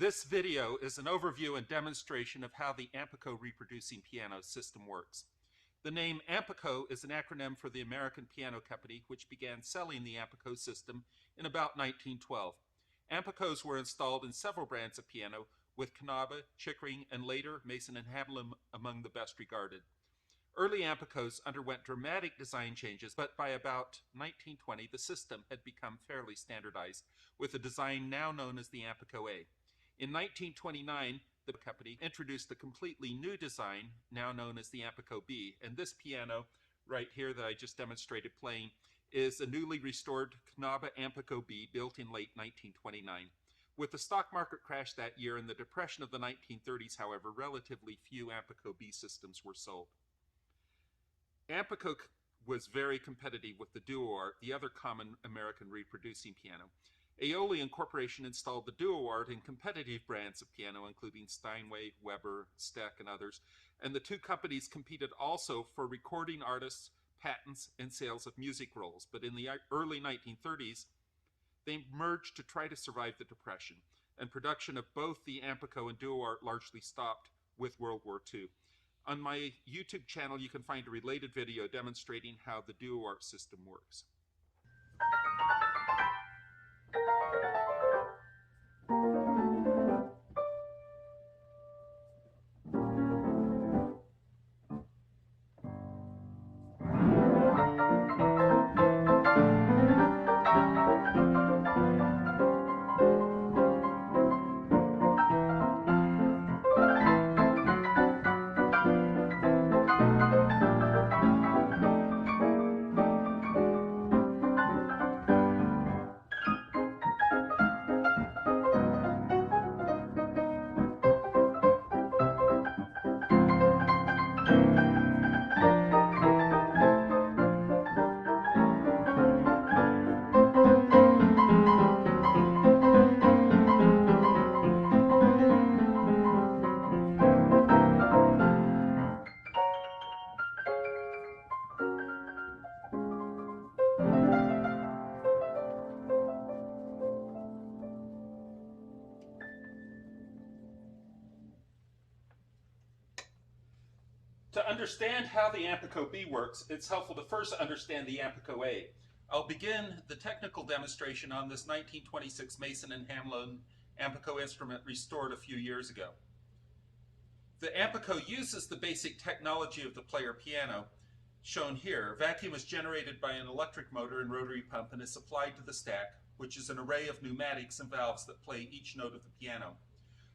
This video is an overview and demonstration of how the Ampico reproducing piano system works. The name Ampico is an acronym for the American piano company which began selling the Ampico system in about 1912. Ampicos were installed in several brands of piano, with Knabe, Chickering, and later Mason and Hamlin among the best regarded. Early Ampicos underwent dramatic design changes, but by about 1920 the system had become fairly standardized, with a design now known as the Ampico A. In 1929, the company introduced a completely new design, now known as the Ampico B, and this piano right here that I just demonstrated playing is a newly restored Knabe Ampico B built in late 1929. With the stock market crash that year and the depression of the 1930s, however, relatively few Ampico B systems were sold. Ampico was very competitive with the DuoArt, the other common American reproducing piano. Aeolian Corporation installed the DuoArt in competitive brands of piano, including Steinway, Weber, Steck, and others, and the two companies competed also for recording artists, patents, and sales of music rolls. But in the early 1930s, they merged to try to survive the Depression, and production of both the Ampico and DuoArt largely stopped with World War II. On my YouTube channel, you can find a related video demonstrating how the DuoArt system works. To understand how the Ampico B works, it's helpful to first understand the Ampico A. I'll begin the technical demonstration on this 1926 Mason and Hamlin Ampico instrument restored a few years ago. The Ampico uses the basic technology of the player piano, shown here. Vacuum is generated by an electric motor and rotary pump and is supplied to the stack, which is an array of pneumatics and valves that play each note of the piano.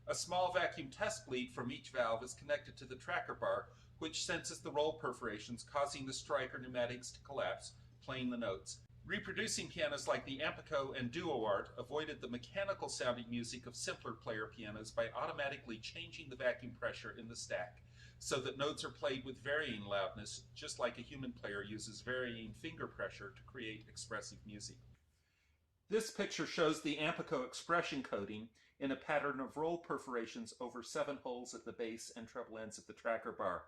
A small vacuum test bleed from each valve is connected to the tracker bar, which senses the roll perforations, causing the striker pneumatics to collapse, playing the notes. Reproducing pianos like the Ampico and DuoArt avoided the mechanical sounding music of simpler player pianos by automatically changing the vacuum pressure in the stack, so that notes are played with varying loudness, just like a human player uses varying finger pressure to create expressive music. This picture shows the Ampico expression coding in a pattern of roll perforations over 7 holes at the base and treble ends of the tracker bar.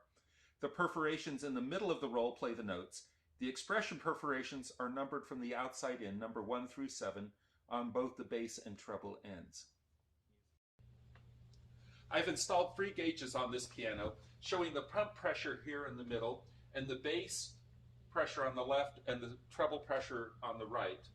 The perforations in the middle of the roll play the notes. The expression perforations are numbered from the outside in, number 1 through 7, on both the bass and treble ends. I've installed 3 gauges on this piano, showing the pump pressure here in the middle, and the bass pressure on the left, and the treble pressure on the right.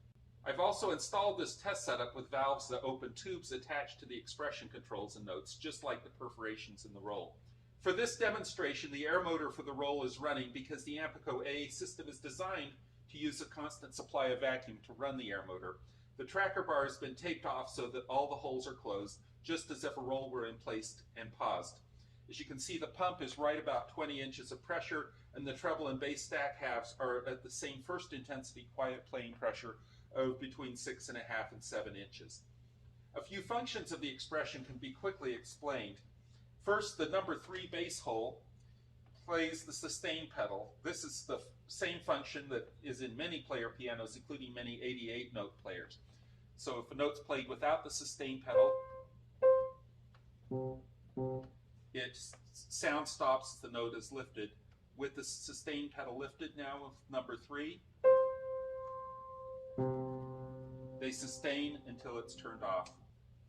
I've also installed this test setup with valves that open tubes attached to the expression controls and notes, just like the perforations in the roll. For this demonstration, the air motor for the roll is running because the Ampico A system is designed to use a constant supply of vacuum to run the air motor. The tracker bar has been taped off so that all the holes are closed, just as if a roll were in place and paused. As you can see, the pump is right about 20 inches of pressure, and the treble and bass stack halves are at the same first intensity quiet playing pressure of between 6.5 and 7 inches. A few functions of the expression can be quickly explained. First, the number 3 bass hole plays the sustain pedal. This is the same function that is in many player pianos, including many 88-note players. So if a note's played without the sustain pedal, sound stops as the note is lifted. With the sustain pedal lifted now with number 3, they sustain until it's turned off.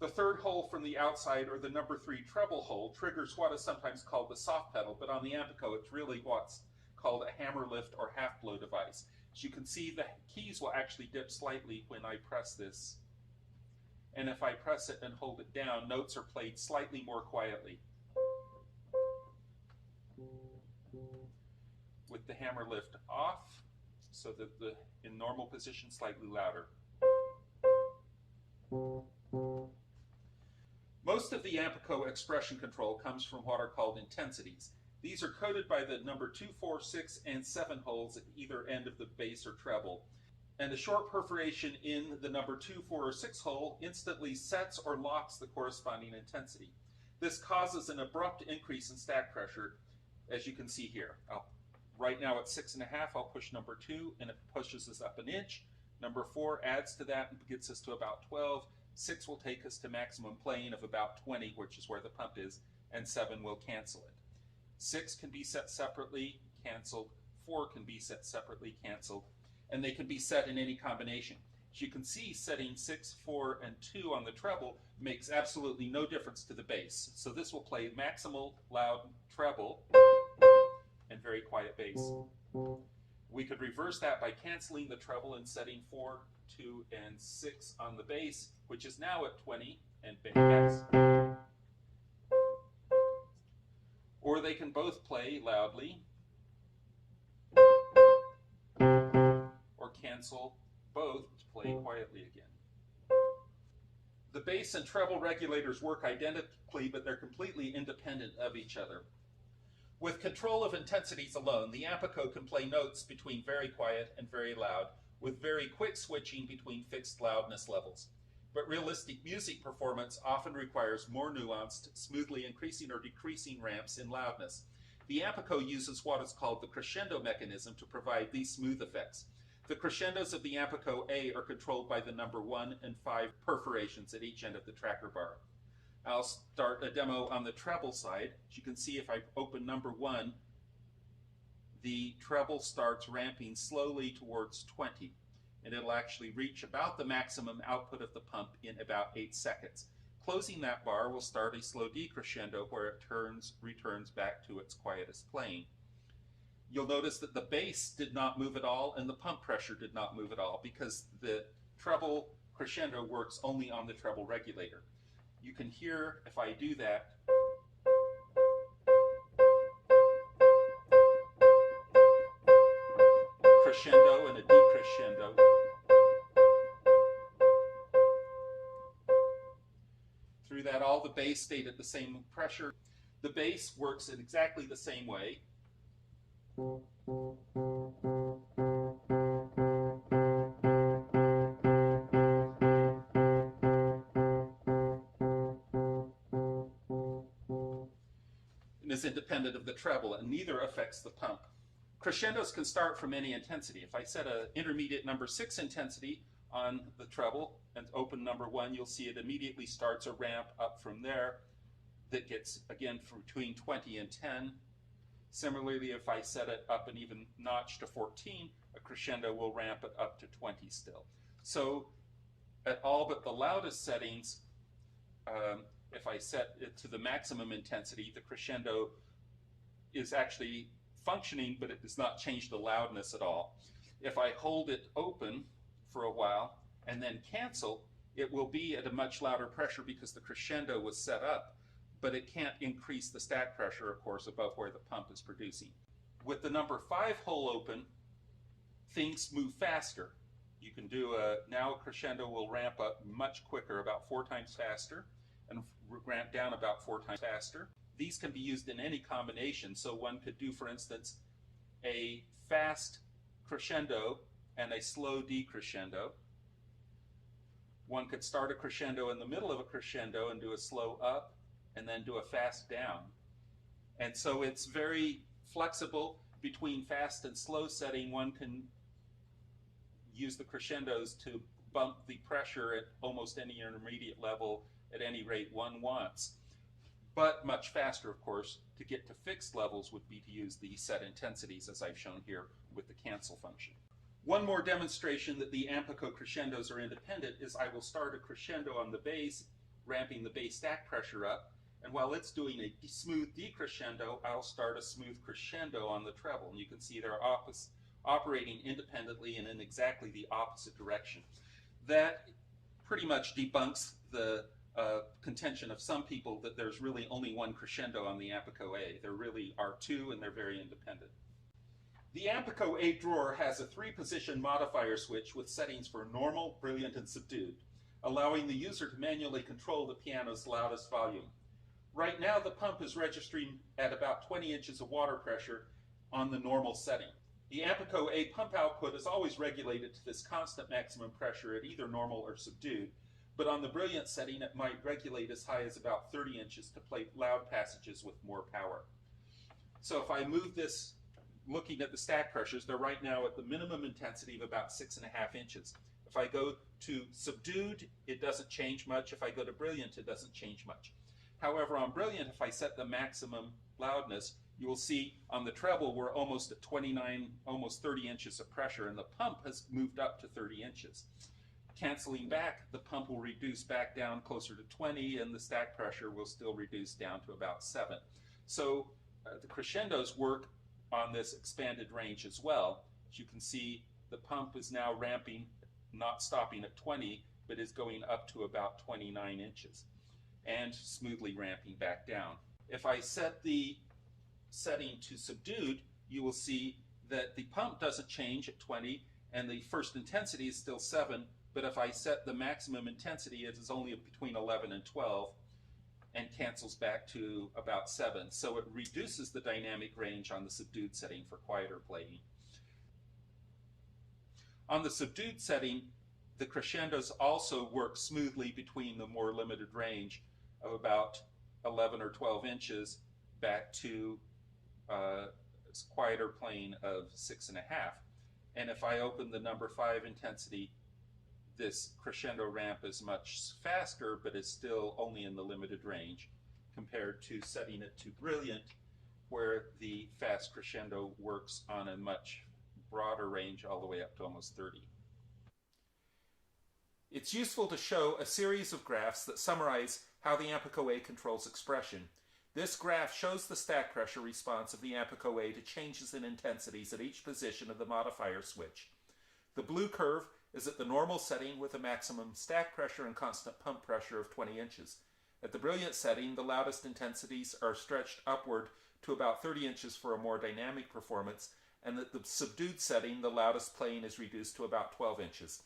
The third hole from the outside, or the number 3 treble hole, triggers what is sometimes called the soft pedal, but on the Ampico it's really what's called a hammer lift or half blow device. As you can see, the keys will actually dip slightly when I press this, and if I press it and hold it down, notes are played slightly more quietly. With the hammer lift off, so that in normal position, slightly louder. Most of the Ampico expression control comes from what are called intensities. These are coded by the number 2, 4, 6, and 7 holes at either end of the bass or treble. And a short perforation in the number 2, 4, or 6 hole instantly sets or locks the corresponding intensity. This causes an abrupt increase in stack pressure, as you can see here. Right now it's 6.5, I'll push number 2 and it pushes us up an inch. Number 4 adds to that and gets us to about 12. 6 will take us to maximum playing of about 20, which is where the pump is, and 7 will cancel it. 6 can be set separately, canceled. 4 can be set separately, canceled. And they can be set in any combination. As you can see, setting 6, 4, and 2 on the treble makes absolutely no difference to the bass. So this will play maximal, loud treble, and very quiet bass. We could reverse that by canceling the treble and setting 4, 2, and 6 on the bass, which is now at 20, and bass. Or they can both play loudly, or cancel both to play quietly again. The bass and treble regulators work identically, but they're completely independent of each other. With control of intensities alone, the Ampico can play notes between very quiet and very loud, with very quick switching between fixed loudness levels. But realistic music performance often requires more nuanced, smoothly increasing or decreasing ramps in loudness. The Ampico uses what is called the crescendo mechanism to provide these smooth effects. The crescendos of the Ampico A are controlled by the number 1 and 5 perforations at each end of the tracker bar. I'll start a demo on the treble side. As you can see, if I open number 1, the treble starts ramping slowly towards 20, and it'll actually reach about the maximum output of the pump in about 8 seconds. Closing that bar will start a slow decrescendo where it returns back to its quietest playing. You'll notice that the bass did not move at all and the pump pressure did not move at all, because the treble crescendo works only on the treble regulator. You can hear, if I do that, crescendo and a decrescendo. Through that, all the bass stayed at the same pressure. The bass works in exactly the same way. Is independent of the treble, and neither affects the pump. Crescendos can start from any intensity. If I set an intermediate number 6 intensity on the treble and open number 1, you'll see it immediately starts a ramp up from there that gets, again, from between 20 and 10. Similarly, if I set it up an even notch to 14, a crescendo will ramp it up to 20 still. So at all but the loudest settings, if I set it to the maximum intensity, the crescendo is actually functioning, but it does not change the loudness at all. If I hold it open for a while and then cancel, it will be at a much louder pressure because the crescendo was set up, but it can't increase the stack pressure, of course, above where the pump is producing. With the number 5 hole open, things move faster. You can do now a crescendo will ramp up much quicker, about 4 times faster, and ramp down about 4 times faster. These can be used in any combination, so one could do, for instance, a fast crescendo and a slow decrescendo. One could start a crescendo in the middle of a crescendo and do a slow up and then do a fast down. And so it's very flexible between fast and slow setting. One can use the crescendos to bump the pressure at almost any intermediate level at any rate one wants. But much faster, of course, to get to fixed levels would be to use the set intensities, as I've shown here with the cancel function. One more demonstration that the Ampico crescendos are independent is I will start a crescendo on the bass ramping the bass stack pressure up. And while it's doing a smooth decrescendo, I'll start a smooth crescendo on the treble. And you can see they're operating independently and in exactly the opposite direction. That pretty much debunks the contention of some people that there's really only one crescendo on the Ampico A. There really are two, and they're very independent. The Ampico A drawer has a 3-position modifier switch with settings for normal, brilliant, and subdued, allowing the user to manually control the piano's loudest volume. Right now, the pump is registering at about 20 inches of water pressure on the normal setting. The Ampico A pump output is always regulated to this constant maximum pressure at either normal or subdued, but on the brilliant setting, it might regulate as high as about 30 inches to play loud passages with more power. So if I move this, looking at the stack pressures, they're right now at the minimum intensity of about 6.5 inches. If I go to subdued, it doesn't change much. If I go to brilliant, it doesn't change much. However, on brilliant, if I set the maximum loudness, you will see on the treble we're almost at 29, almost 30 inches of pressure, and the pump has moved up to 30 inches. Canceling back, the pump will reduce back down closer to 20, and the stack pressure will still reduce down to about 7. So the crescendos work on this expanded range as well. As you can see, the pump is now ramping, not stopping at 20, but is going up to about 29 inches. And smoothly ramping back down. If I set the setting to subdued, you will see that the pump doesn't change at 20 and the first intensity is still 7, but if I set the maximum intensity, it is only between 11 and 12 and cancels back to about 7. So it reduces the dynamic range on the subdued setting for quieter playing. On the subdued setting, the crescendos also work smoothly between the more limited range of about 11 or 12 inches back to quieter playing of 6.5. And if I open the number 5 intensity, this crescendo ramp is much faster, but is still only in the limited range compared to setting it to brilliant, where the fast crescendo works on a much broader range all the way up to almost 30. It's useful to show a series of graphs that summarize how the Ampico A controls expression. This graph shows the stack pressure response of the Ampico A to changes in intensities at each position of the modifier switch. The blue curve is at the normal setting with a maximum stack pressure and constant pump pressure of 20 inches. At the brilliant setting, the loudest intensities are stretched upward to about 30 inches for a more dynamic performance, and at the subdued setting, the loudest playing is reduced to about 12 inches.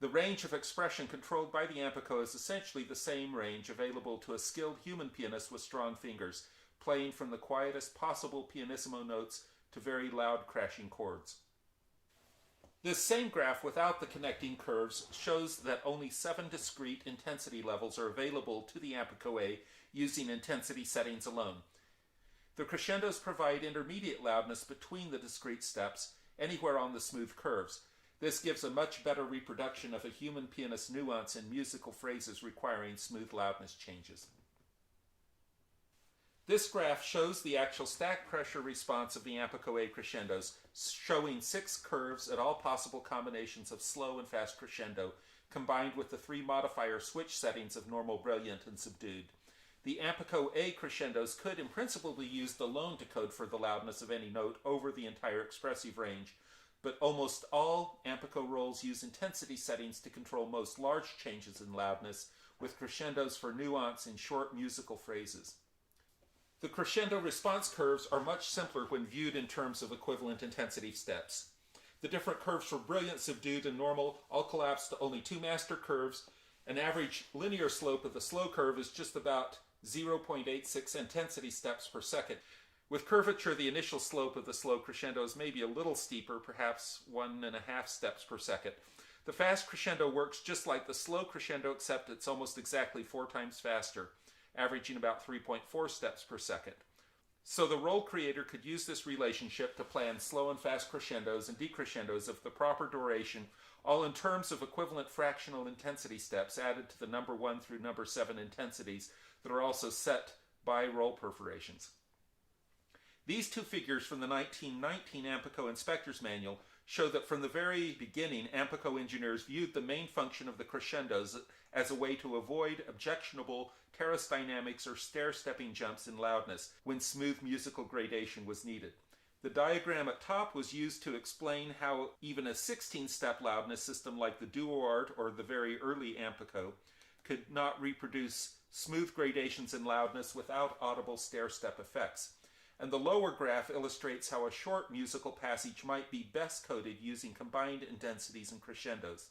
The range of expression controlled by the Ampico is essentially the same range available to a skilled human pianist with strong fingers, playing from the quietest possible pianissimo notes to very loud crashing chords. This same graph without the connecting curves shows that only 7 discrete intensity levels are available to the Ampico A using intensity settings alone. The crescendos provide intermediate loudness between the discrete steps, anywhere on the smooth curves. This gives a much better reproduction of a human pianist's nuance in musical phrases requiring smooth loudness changes. This graph shows the actual stack pressure response of the Ampico A crescendos, showing 6 curves at all possible combinations of slow and fast crescendo, combined with the 3 modifier switch settings of normal, brilliant, and subdued. The Ampico A crescendos could in principle be used alone to code for the loudness of any note over the entire expressive range, but almost all Ampico rolls use intensity settings to control most large changes in loudness, with crescendos for nuance in short musical phrases. The crescendo response curves are much simpler when viewed in terms of equivalent intensity steps. The different curves for brilliant, subdued, and normal all collapse to only 2 master curves. An average linear slope of the slow curve is just about 0.86 intensity steps per second. With curvature, the initial slope of the slow crescendos may be a little steeper, perhaps 1.5 steps per second. The fast crescendo works just like the slow crescendo, except it's almost exactly 4 times faster, averaging about 3.4 steps per second. So the roll creator could use this relationship to plan slow and fast crescendos and decrescendos of the proper duration, all in terms of equivalent fractional intensity steps added to the number 1 through number 7 intensities that are also set by roll perforations. These two figures from the 1919 Ampico Inspector's Manual show that from the very beginning, Ampico engineers viewed the main function of the crescendos as a way to avoid objectionable terrace dynamics or stair-stepping jumps in loudness when smooth musical gradation was needed. The diagram at top was used to explain how even a 16-step loudness system like the DuoArt or the very early Ampico could not reproduce smooth gradations in loudness without audible stair-step effects. And the lower graph illustrates how a short musical passage might be best coded using combined intensities and crescendos.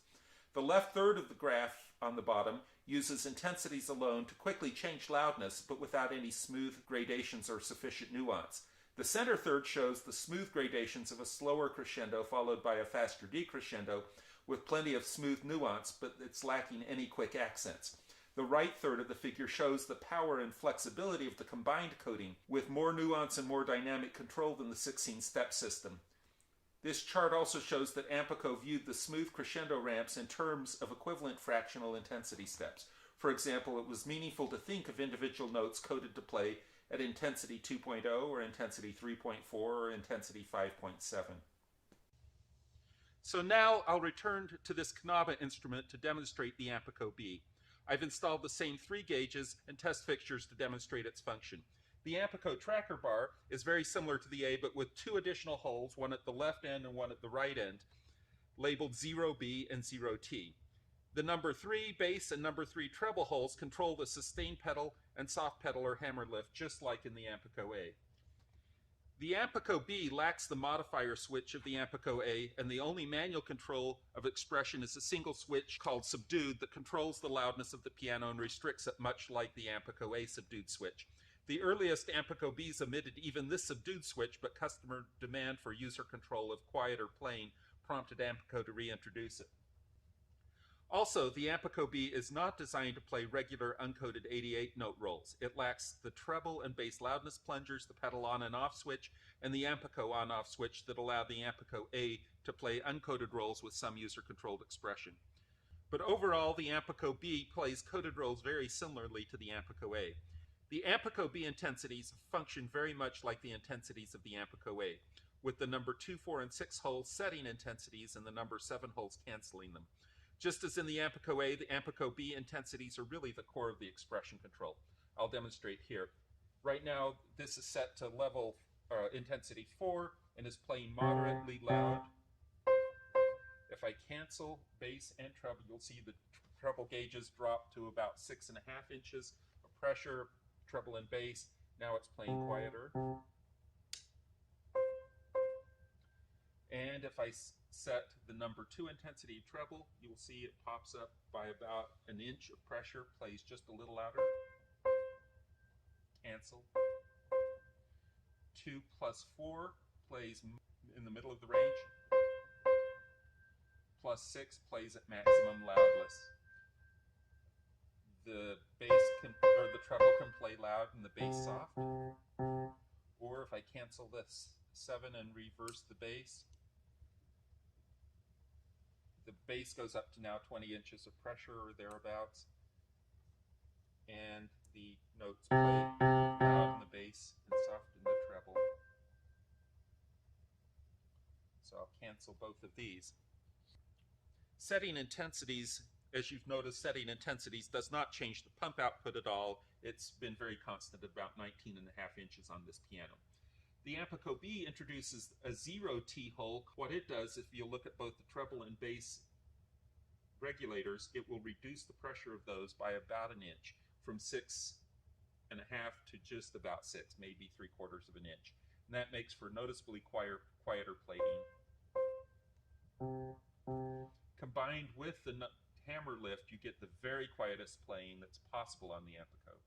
The left third of the graph on the bottom uses intensities alone to quickly change loudness, but without any smooth gradations or sufficient nuance. The center third shows the smooth gradations of a slower crescendo followed by a faster decrescendo with plenty of smooth nuance, but it's lacking any quick accents. The right third of the figure shows the power and flexibility of the combined coding with more nuance and more dynamic control than the 16-step system. This chart also shows that Ampico viewed the smooth crescendo ramps in terms of equivalent fractional intensity steps. For example, it was meaningful to think of individual notes coded to play at intensity 2.0 or intensity 3.4 or intensity 5.7. So now I'll return to this Knaba instrument to demonstrate the Ampico B. I've installed the same 3 gauges and test fixtures to demonstrate its function. The Ampico tracker bar is very similar to the A, but with 2 additional holes, one at the left end and one at the right end, labeled 0B and 0T. The number 3 bass and number 3 treble holes control the sustain pedal and soft pedal or hammer lift, just like in the Ampico A. The Ampico B lacks the modifier switch of the Ampico A, and the only manual control of expression is a single switch called subdued that controls the loudness of the piano and restricts it, much like the Ampico A subdued switch. The earliest Ampico Bs omitted even this subdued switch, but customer demand for user control of quieter playing prompted Ampico to reintroduce it. Also, the Ampico B is not designed to play regular uncoded 88-note rolls. It lacks the treble and bass loudness plungers, the pedal on and off switch, and the Ampico on-off switch that allow the Ampico A to play uncoded rolls with some user-controlled expression. But overall, the Ampico B plays coded rolls very similarly to the Ampico A. The Ampico B intensities function very much like the intensities of the Ampico A, with the number 2, 4, and 6 holes setting intensities and the number 7 holes canceling them. Just as in the Ampico A, the Ampico B intensities are really the core of the expression control. I'll demonstrate here. Right now, this is set to level intensity 4 and is playing moderately loud. If I cancel bass and treble, you'll see the treble gauges drop to about 6.5 inches of pressure, treble and bass. Now it's playing quieter. And if I set the number 2 intensity treble, you will see it pops up by about an inch of pressure, plays just a little louder. Cancel. 2 plus 4 plays in the middle of the range. Plus 6 plays at maximum loudness. The bass or the treble can play loud and the bass soft. Or if I cancel this 7 and reverse the bass, the bass goes up to now 20 inches of pressure or thereabouts, and the notes play loud in the bass and soft in the treble. So I'll cancel both of these. Setting intensities, as you've noticed, setting intensities does not change the pump output at all. It's been very constant at about 19.5 inches on this piano. The Ampico B introduces a 0T hole. What it does, if you look at both the treble and bass regulators, it will reduce the pressure of those by about an inch, from 6.5 to just about 6, maybe 3/4 of an inch. And that makes for noticeably quieter plating. Combined with the hammer lift, you get the very quietest playing that's possible on the Ampico.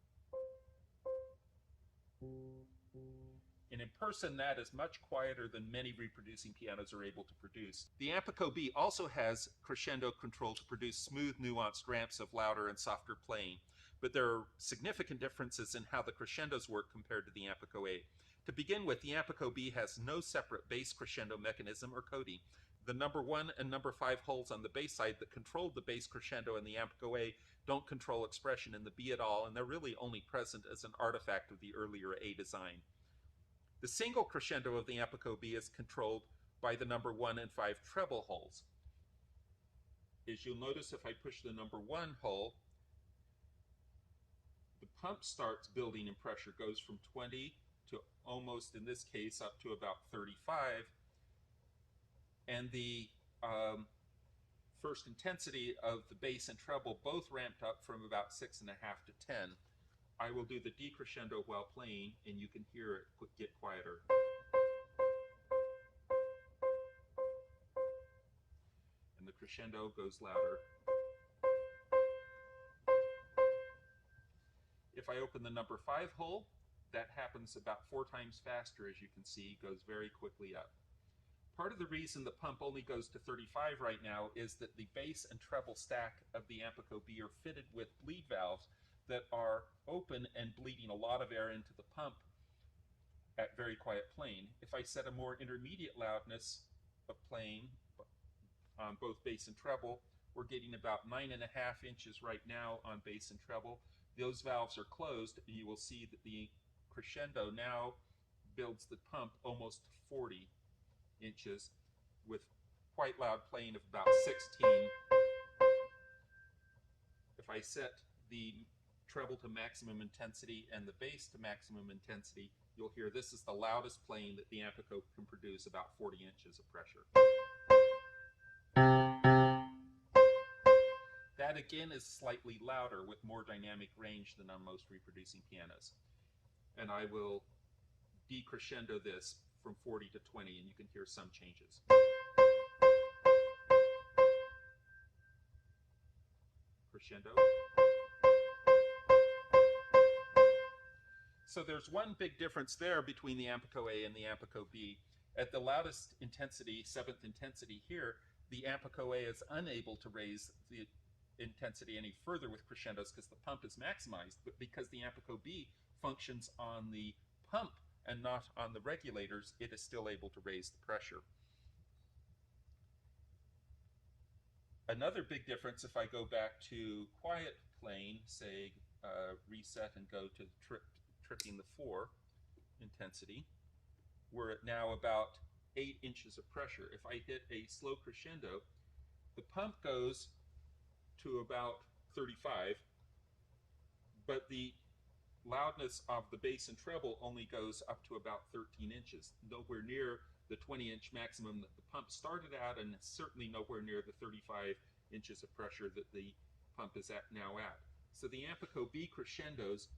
And in person, that is much quieter than many reproducing pianos are able to produce. The Ampico B also has crescendo control to produce smooth, nuanced ramps of louder and softer playing, but there are significant differences in how the crescendos work compared to the Ampico A. To begin with, the Ampico B has no separate bass crescendo mechanism or coding. The number 1 and number 5 holes on the bass side that controlled the bass crescendo in the Ampico A don't control expression in the B at all, and they're really only present as an artifact of the earlier A design. The single crescendo of the Ampico B is controlled by the number 1 and 5 treble holes. As you'll notice, if I push the number 1 hole, the pump starts building in pressure, goes from 20 to almost, in this case, up to about 35. And the first intensity of the bass and treble both ramped up from about 6.5 to 10. I will do the decrescendo while playing, and you can hear it get quieter. And the crescendo goes louder. If I open the number 5 hole, that happens about 4 times faster, as you can see, goes very quickly up. Part of the reason the pump only goes to 35 right now is that the bass and treble stack of the Ampico B are fitted with bleed valves that are open and bleeding a lot of air into the pump at very quiet playing. If I set a more intermediate loudness of playing on both bass and treble, we're getting about 9.5 inches right now on bass and treble. Those valves are closed, and you will see that the crescendo now builds the pump almost 40 inches with quite loud playing of about 16. If I set the treble to maximum intensity and the bass to maximum intensity, you'll hear this is the loudest playing that the Ampico can produce, about 40 inches of pressure. That again is slightly louder with more dynamic range than on most reproducing pianos. And I will decrescendo this from 40 to 20, and you can hear some changes. Crescendo. So there's one big difference there between the Ampico A and the Ampico B. At the loudest intensity, 7th intensity here, the Ampico A is unable to raise the intensity any further with crescendos because the pump is maximized, but because the Ampico B functions on the pump and not on the regulators, it is still able to raise the pressure. Another big difference, if I go back to quiet playing, say reset and go to tripping the 4 intensity, we're at now about 8 inches of pressure. If I hit a slow crescendo, the pump goes to about 35, but the loudness of the bass and treble only goes up to about 13 inches, nowhere near the 20-inch maximum that the pump started at, and certainly nowhere near the 35 inches of pressure that the pump is at now at. So the Ampico B crescendos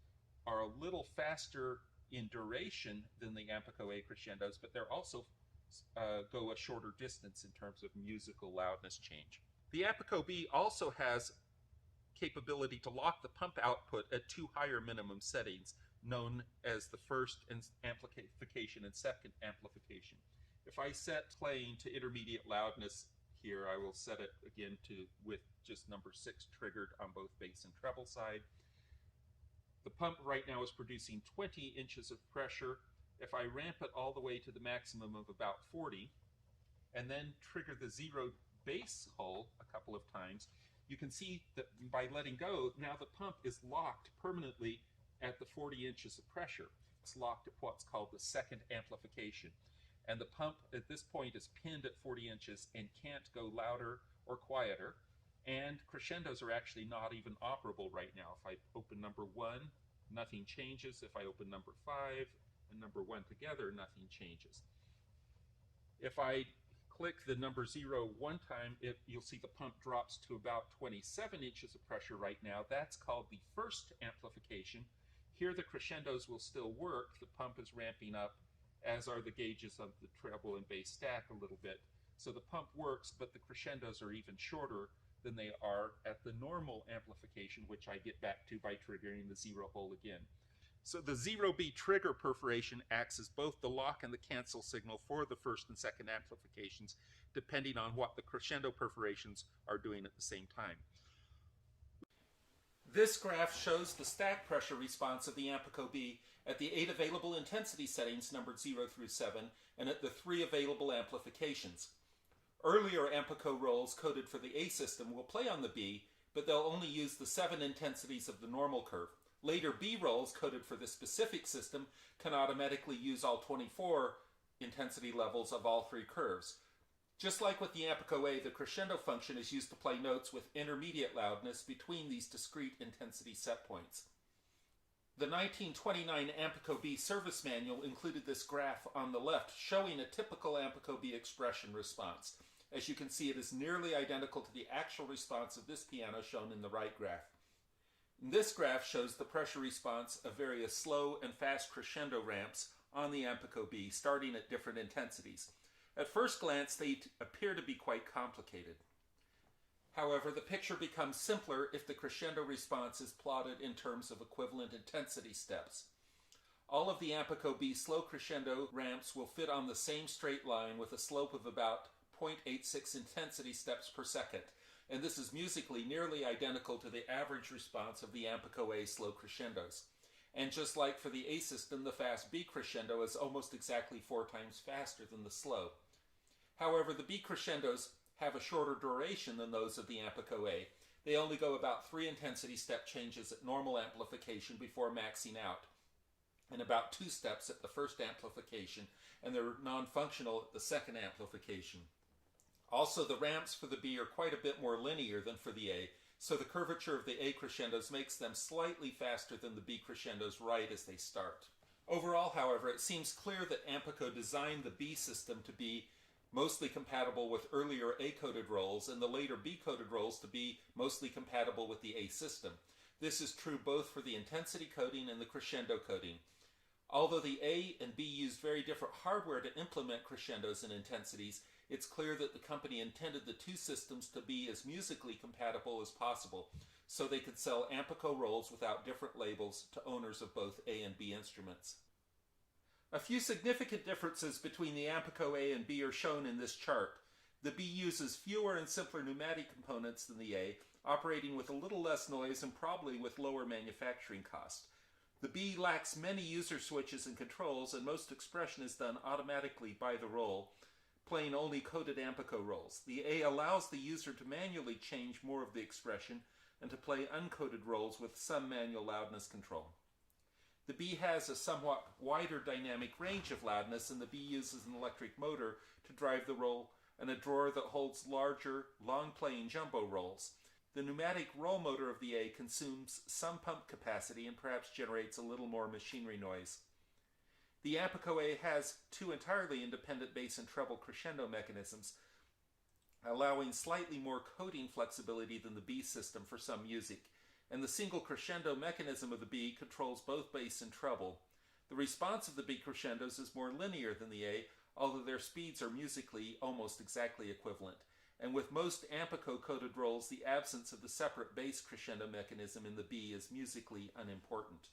are a little faster in duration than the Ampico A crescendos, but they're also go a shorter distance in terms of musical loudness change. The Ampico B also has capability to lock the pump output at 2 higher minimum settings, known as the first amplification and second amplification. If I set playing to intermediate loudness here, I will set it again to with just number 6 triggered on both bass and treble side. The pump right now is producing 20 inches of pressure. If I ramp it all the way to the maximum of about 40, and then trigger the 0 bass hole a couple of times, you can see that by letting go, now the pump is locked permanently at the 40 inches of pressure. It's locked at what's called the second amplification. And the pump at this point is pinned at 40 inches and can't go louder or quieter. And crescendos are actually not even operable right now. If I open number 1, nothing changes. If I open number 5 and number 1 together, nothing changes. If I click the number 0 one time, you'll see the pump drops to about 27 inches of pressure right now. That's called the first amplification. Here the crescendos will still work. The pump is ramping up, as are the gauges of the treble and bass stack a little bit. So the pump works, but the crescendos are even shorter than they are at the normal amplification, which I get back to by triggering the 0 hole again. So the 0B trigger perforation acts as both the lock and the cancel signal for the first and second amplifications, depending on what the crescendo perforations are doing at the same time. This graph shows the stack pressure response of the Ampico B at the 8 available intensity settings numbered 0 through 7 and at the 3 available amplifications. Earlier Ampico rolls coded for the A system will play on the B, but they'll only use the 7 intensities of the normal curve. Later B rolls coded for this specific system can automatically use all 24 intensity levels of all three curves. Just like with the Ampico A, the crescendo function is used to play notes with intermediate loudness between these discrete intensity set points. The 1929 Ampico B service manual included this graph on the left showing a typical Ampico B expression response. As you can see, it is nearly identical to the actual response of this piano shown in the right graph. This graph shows the pressure response of various slow and fast crescendo ramps on the Ampico B, starting at different intensities. At first glance, they appear to be quite complicated. However, the picture becomes simpler if the crescendo response is plotted in terms of equivalent intensity steps. All of the Ampico B slow crescendo ramps will fit on the same straight line with a slope of about 0.86 intensity steps per second, and this is musically nearly identical to the average response of the Ampico A slow crescendos. And just like for the A system, the fast B crescendo is almost exactly 4 times faster than the slow. However, the B crescendos have a shorter duration than those of the Ampico A. They only go about 3 intensity step changes at normal amplification before maxing out, and about 2 steps at the first amplification, and they're non-functional at the second amplification. Also, the ramps for the B are quite a bit more linear than for the A, so the curvature of the A crescendos makes them slightly faster than the B crescendos right as they start. Overall, however, it seems clear that Ampico designed the B system to be mostly compatible with earlier A-coded rolls and the later B-coded rolls to be mostly compatible with the A system. This is true both for the intensity coding and the crescendo coding. Although the A and B use very different hardware to implement crescendos and intensities, it's clear that the company intended the two systems to be as musically compatible as possible, so they could sell Ampico rolls without different labels to owners of both A and B instruments. A few significant differences between the Ampico A and B are shown in this chart. The B uses fewer and simpler pneumatic components than the A, operating with a little less noise and probably with lower manufacturing cost. The B lacks many user switches and controls, and most expression is done automatically by the roll, playing only coded Ampico rolls. The A allows the user to manually change more of the expression and to play uncoded rolls with some manual loudness control. The B has a somewhat wider dynamic range of loudness, and the B uses an electric motor to drive the roll and a drawer that holds larger, long-playing jumbo rolls. The pneumatic roll motor of the A consumes some pump capacity and perhaps generates a little more machinery noise. The Ampico A has 2 entirely independent bass and treble crescendo mechanisms, allowing slightly more coding flexibility than the B system for some music, and the single crescendo mechanism of the B controls both bass and treble. The response of the B crescendos is more linear than the A, although their speeds are musically almost exactly equivalent. And with most Ampico-coded rolls, the absence of the separate bass crescendo mechanism in the B is musically unimportant.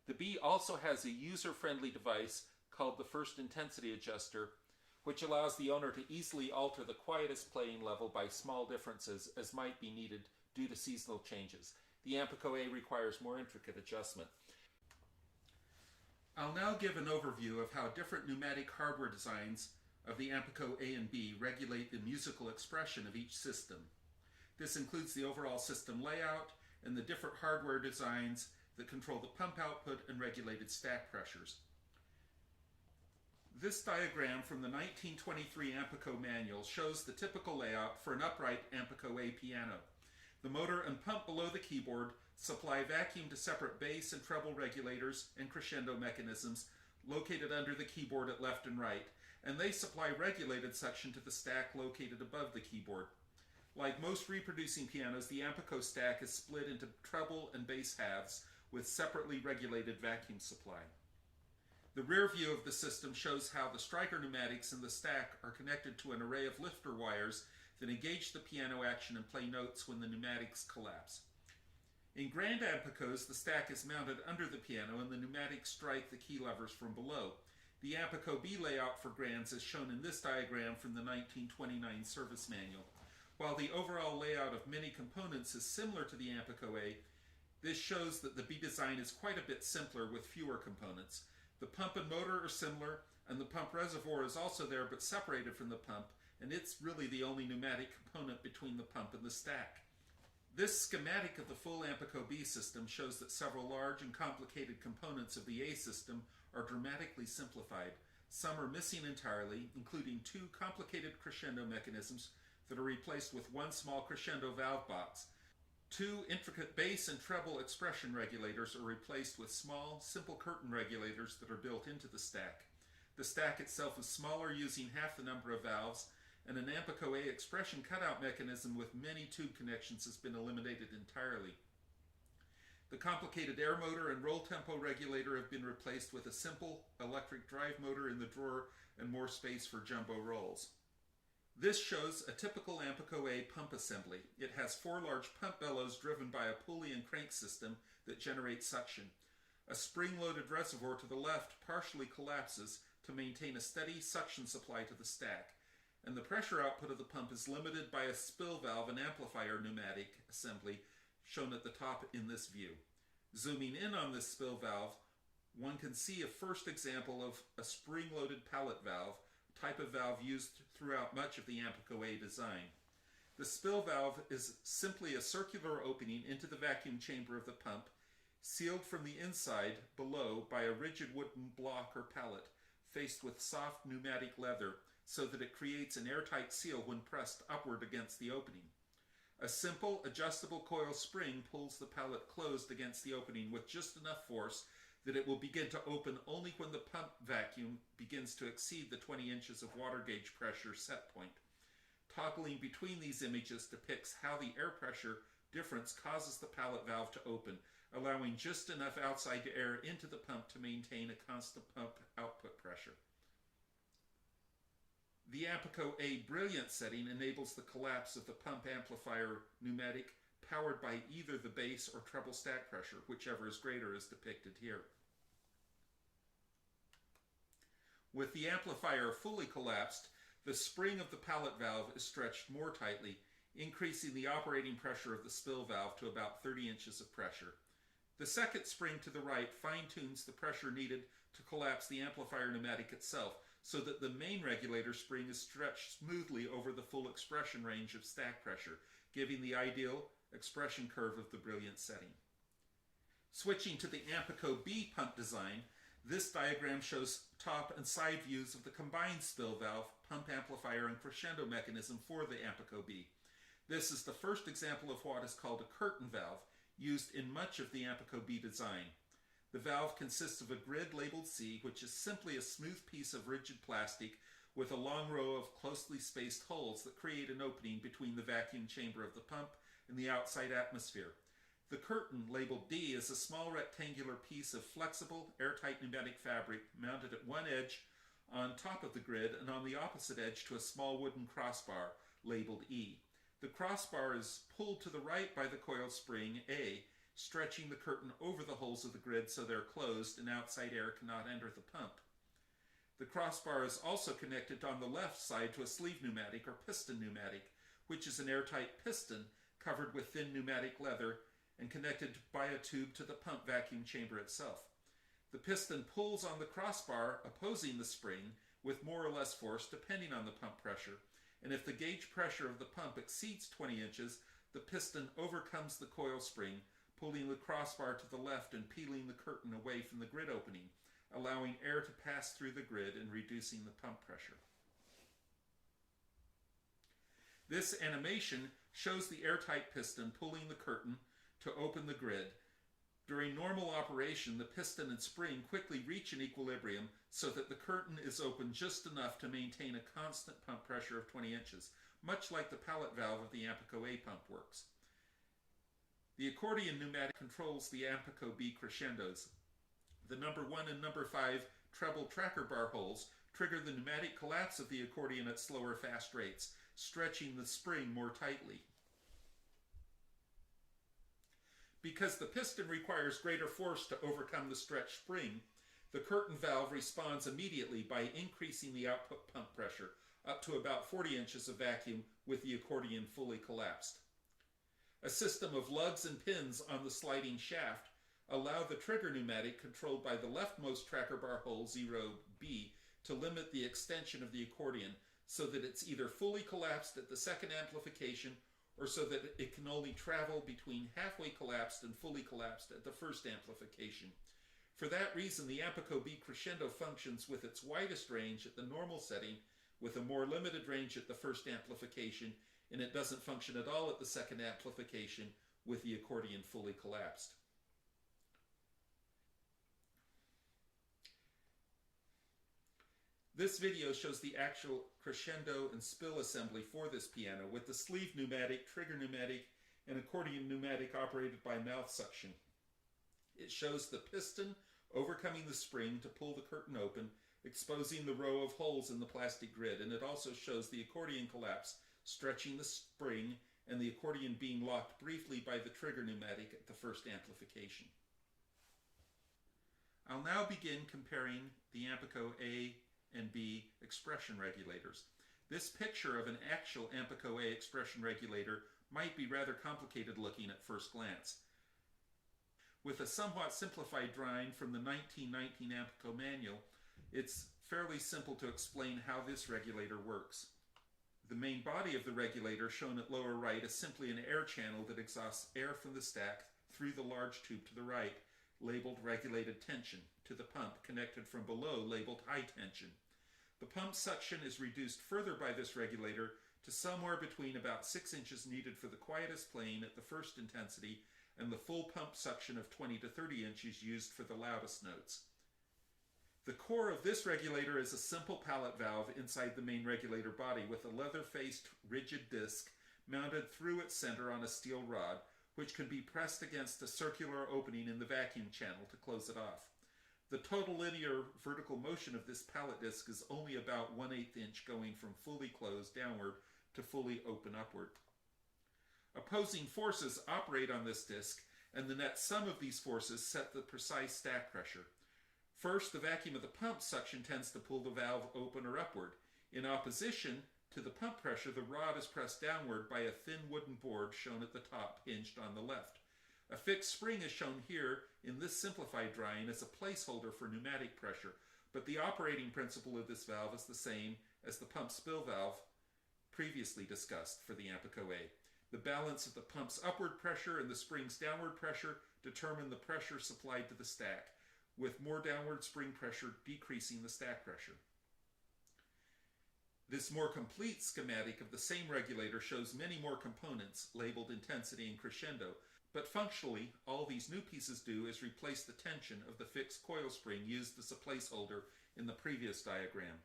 The B also has a user-friendly device called the first intensity adjuster, which allows the owner to easily alter the quietest playing level by small differences as might be needed due to seasonal changes. The Ampico A requires more intricate adjustment. I'll now give an overview of how different pneumatic hardware designs of the Ampico A and B regulate the musical expression of each system. This includes the overall system layout and the different hardware designs that control the pump output and regulated stack pressures. This diagram from the 1923 Ampico manual shows the typical layout for an upright Ampico A piano. The motor and pump below the keyboard supply vacuum to separate bass and treble regulators and crescendo mechanisms located under the keyboard at left and right, and they supply regulated suction to the stack located above the keyboard. Like most reproducing pianos, the Ampico stack is split into treble and bass halves with separately regulated vacuum supply. The rear view of the system shows how the striker pneumatics in the stack are connected to an array of lifter wires that engage the piano action and play notes when the pneumatics collapse. In grand Ampicos, the stack is mounted under the piano and the pneumatics strike the key levers from below. The Ampico B layout for grands is shown in this diagram from the 1929 service manual. While the overall layout of many components is similar to the Ampico A, this shows that the B design is quite a bit simpler with fewer components. The pump and motor are similar, and the pump reservoir is also there but separated from the pump, and it's really the only pneumatic component between the pump and the stack. This schematic of the full Ampico B system shows that several large and complicated components of the A system are dramatically simplified. Some are missing entirely, including two complicated crescendo mechanisms that are replaced with one small crescendo valve box. Two intricate bass and treble expression regulators are replaced with small, simple curtain regulators that are built into the stack. The stack itself is smaller, using half the number of valves, and an Ampico A expression cutout mechanism with many tube connections has been eliminated entirely. The complicated air motor and roll tempo regulator have been replaced with a simple electric drive motor in the drawer and more space for jumbo rolls. This shows a typical Ampico A pump assembly. It has four large pump bellows driven by a pulley and crank system that generates suction. A spring-loaded reservoir to the left partially collapses to maintain a steady suction supply to the stack, and the pressure output of the pump is limited by a spill valve and amplifier pneumatic assembly shown at the top in this view. Zooming in on this spill valve, one can see a first example of a spring-loaded pallet valve, type of valve used throughout much of the Ampico A design. The spill valve is simply a circular opening into the vacuum chamber of the pump, sealed from the inside below by a rigid wooden block or pallet faced with soft pneumatic leather so that it creates an airtight seal when pressed upward against the opening. A simple adjustable coil spring pulls the pallet closed against the opening with just enough force that it will begin to open only when the pump vacuum begins to exceed the 20 inches of water gauge pressure set point. Toggling between these images depicts how the air pressure difference causes the pallet valve to open, allowing just enough outside air into the pump to maintain a constant pump output pressure. The Ampico A Brilliant setting enables the collapse of the pump amplifier pneumatic powered by either the bass or treble stack pressure, whichever is greater as depicted here. With the amplifier fully collapsed, the spring of the pallet valve is stretched more tightly, increasing the operating pressure of the spill valve to about 30 inches of pressure. The second spring to the right fine-tunes the pressure needed to collapse the amplifier pneumatic itself, so that the main regulator spring is stretched smoothly over the full expression range of stack pressure, giving the ideal expression curve of the Brilliant setting. Switching to the Ampico B pump design, this diagram shows top and side views of the combined spill valve, pump amplifier, and crescendo mechanism for the Ampico B. This is the first example of what is called a curtain valve, used in much of the Ampico B design. The valve consists of a grid labeled C, which is simply a smooth piece of rigid plastic with a long row of closely spaced holes that create an opening between the vacuum chamber of the pump and the outside atmosphere. The curtain, labeled D, is a small rectangular piece of flexible, airtight pneumatic fabric mounted at one edge on top of the grid and on the opposite edge to a small wooden crossbar, labeled E. The crossbar is pulled to the right by the coil spring, A, stretching the curtain over the holes of the grid so they're closed and outside air cannot enter the pump. The crossbar is also connected on the left side to a sleeve pneumatic or piston pneumatic, which is an airtight piston covered with thin pneumatic leather and connected by a tube to the pump vacuum chamber itself. The piston pulls on the crossbar opposing the spring with more or less force depending on the pump pressure, and if the gauge pressure of the pump exceeds 20 inches, the piston overcomes the coil spring, pulling the crossbar to the left and peeling the curtain away from the grid opening, allowing air to pass through the grid and reducing the pump pressure. This animation shows the airtight piston pulling the curtain to open the grid. During normal operation, the piston and spring quickly reach an equilibrium so that the curtain is open just enough to maintain a constant pump pressure of 20 inches, much like the pallet valve of the Ampico A pump works. The accordion pneumatic controls the Ampico B crescendos. The number 1 and number 5 treble tracker bar holes trigger the pneumatic collapse of the accordion at slower fast rates, stretching the spring more tightly. Because the piston requires greater force to overcome the stretched spring, the curtain valve responds immediately by increasing the output pump pressure up to about 40 inches of vacuum with the accordion fully collapsed. A system of lugs and pins on the sliding shaft allow the trigger pneumatic controlled by the leftmost tracker bar hole 0B to limit the extension of the accordion so that it's either fully collapsed at the second amplification or so that it can only travel between halfway collapsed and fully collapsed at the first amplification. For that reason, the Ampico B crescendo functions with its widest range at the normal setting, with a more limited range at the first amplification, and it doesn't function at all at the second amplification with the accordion fully collapsed. This video shows the actual crescendo and spill assembly for this piano with the sleeve pneumatic, trigger pneumatic, and accordion pneumatic operated by mouth suction. It shows the piston overcoming the spring to pull the curtain open, exposing the row of holes in the plastic grid, and it also shows the accordion collapse, stretching the spring, and the accordion being locked briefly by the trigger pneumatic at the first amplification. I'll now begin comparing the Ampico A and B expression regulators. This picture of an actual Ampico A expression regulator might be rather complicated looking at first glance. With a somewhat simplified drawing from the 1919 Ampico manual, it's fairly simple to explain how this regulator works. The main body of the regulator, shown at lower right, is simply an air channel that exhausts air from the stack through the large tube to the right, labeled regulated tension, to the pump connected from below, labeled high tension. The pump suction is reduced further by this regulator to somewhere between about 6 inches needed for the quietest playing at the first intensity and the full pump suction of 20 to 30 inches used for the loudest notes. The core of this regulator is a simple pallet valve inside the main regulator body with a leather-faced rigid disc mounted through its center on a steel rod, which can be pressed against a circular opening in the vacuum channel to close it off. The total linear vertical motion of this pallet disc is only about 1/8 inch, going from fully closed downward to fully open upward. Opposing forces operate on this disc, and the net sum of these forces set the precise stack pressure. First, the vacuum of the pump suction tends to pull the valve open or upward. In opposition to the pump pressure, the rod is pressed downward by a thin wooden board shown at the top, hinged on the left. A fixed spring is shown here in this simplified drawing as a placeholder for pneumatic pressure, but the operating principle of this valve is the same as the pump spill valve previously discussed for the Ampico A. The balance of the pump's upward pressure and the spring's downward pressure determine the pressure supplied to the stack, with more downward spring pressure decreasing the stack pressure. This more complete schematic of the same regulator shows many more components labeled intensity and crescendo, but functionally all these new pieces do is replace the tension of the fixed coil spring used as a placeholder in the previous diagram.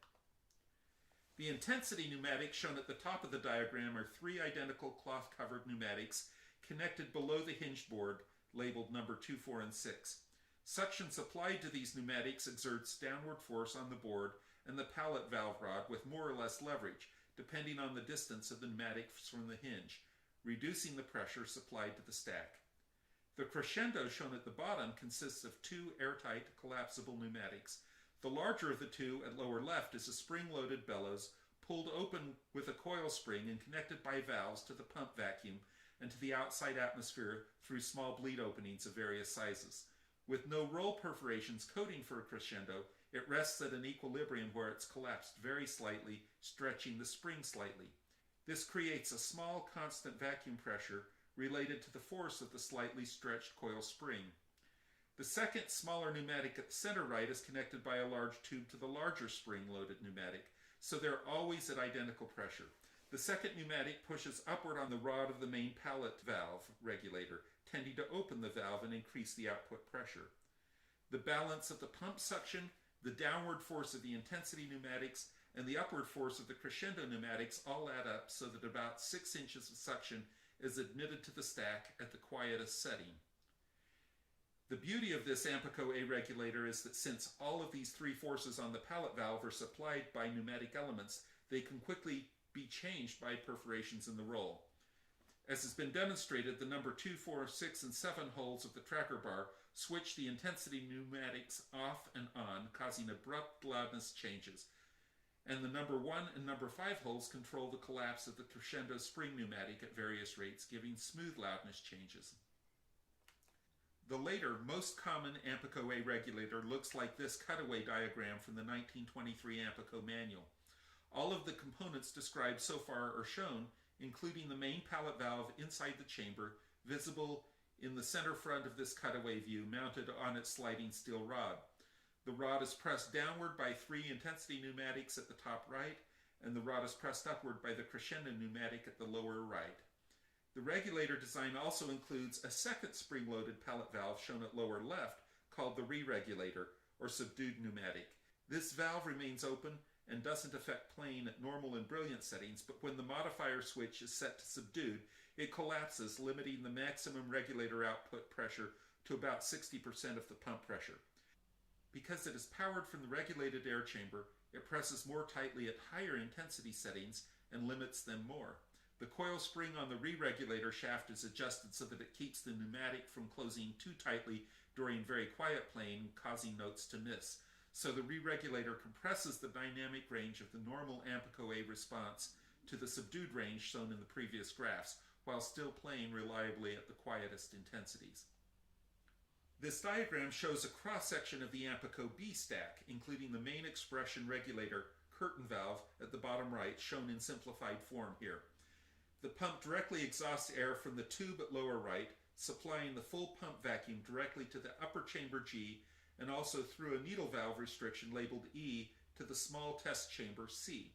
The intensity pneumatics shown at the top of the diagram are 3 identical cloth-covered pneumatics connected below the hinged board labeled number 2, 4, and 6. Suction supplied to these pneumatics exerts downward force on the board and the pallet valve rod with more or less leverage, depending on the distance of the pneumatics from the hinge, reducing the pressure supplied to the stack. The crescendo shown at the bottom consists of 2 airtight collapsible pneumatics. The larger of the 2 at lower left is a spring-loaded bellows pulled open with a coil spring and connected by valves to the pump vacuum and to the outside atmosphere through small bleed openings of various sizes. With no roll perforations coating for a crescendo, it rests at an equilibrium where it's collapsed very slightly, stretching the spring slightly. This creates a small constant vacuum pressure related to the force of the slightly stretched coil spring. The second smaller pneumatic at the center right is connected by a large tube to the larger spring-loaded pneumatic, so they're always at identical pressure. The second pneumatic pushes upward on the rod of the main pallet valve regulator, tending to open the valve and increase the output pressure. The balance of the pump suction, the downward force of the intensity pneumatics, and the upward force of the crescendo pneumatics all add up so that about 6 inches of suction is admitted to the stack at the quietest setting. The beauty of this Ampico A regulator is that since all of these 3 forces on the pallet valve are supplied by pneumatic elements, they can quickly be changed by perforations in the roll. As has been demonstrated, the number 2, 4, 6, and 7 holes of the tracker bar switch the intensity pneumatics off and on, causing abrupt loudness changes. And the number 1 and number 5 holes control the collapse of the crescendo spring pneumatic at various rates, giving smooth loudness changes. The later, most common Ampico A regulator looks like this cutaway diagram from the 1923 Ampico manual. All of the components described so far are shown including the main pallet valve inside the chamber, visible in the center front of this cutaway view mounted on its sliding steel rod. The rod is pressed downward by 3 intensity pneumatics at the top right, and the rod is pressed upward by the crescendo pneumatic at the lower right. The regulator design also includes a second spring-loaded pallet valve shown at lower left called the re-regulator, or subdued pneumatic. This valve remains open and doesn't affect plane at normal and brilliant settings, but when the modifier switch is set to subdued, it collapses, limiting the maximum regulator output pressure to about 60% of the pump pressure. Because it is powered from the regulated air chamber, it presses more tightly at higher intensity settings and limits them more. The coil spring on the re-regulator shaft is adjusted so that it keeps the pneumatic from closing too tightly during very quiet playing, causing notes to miss. So the re-regulator compresses the dynamic range of the normal Ampico A response to the subdued range shown in the previous graphs, while still playing reliably at the quietest intensities. This diagram shows a cross-section of the Ampico B stack, including the main expression regulator curtain valve at the bottom right, shown in simplified form here. The pump directly exhausts air from the tube at lower right, supplying the full pump vacuum directly to the upper chamber G, and also through a needle valve restriction labeled E to the small test chamber C.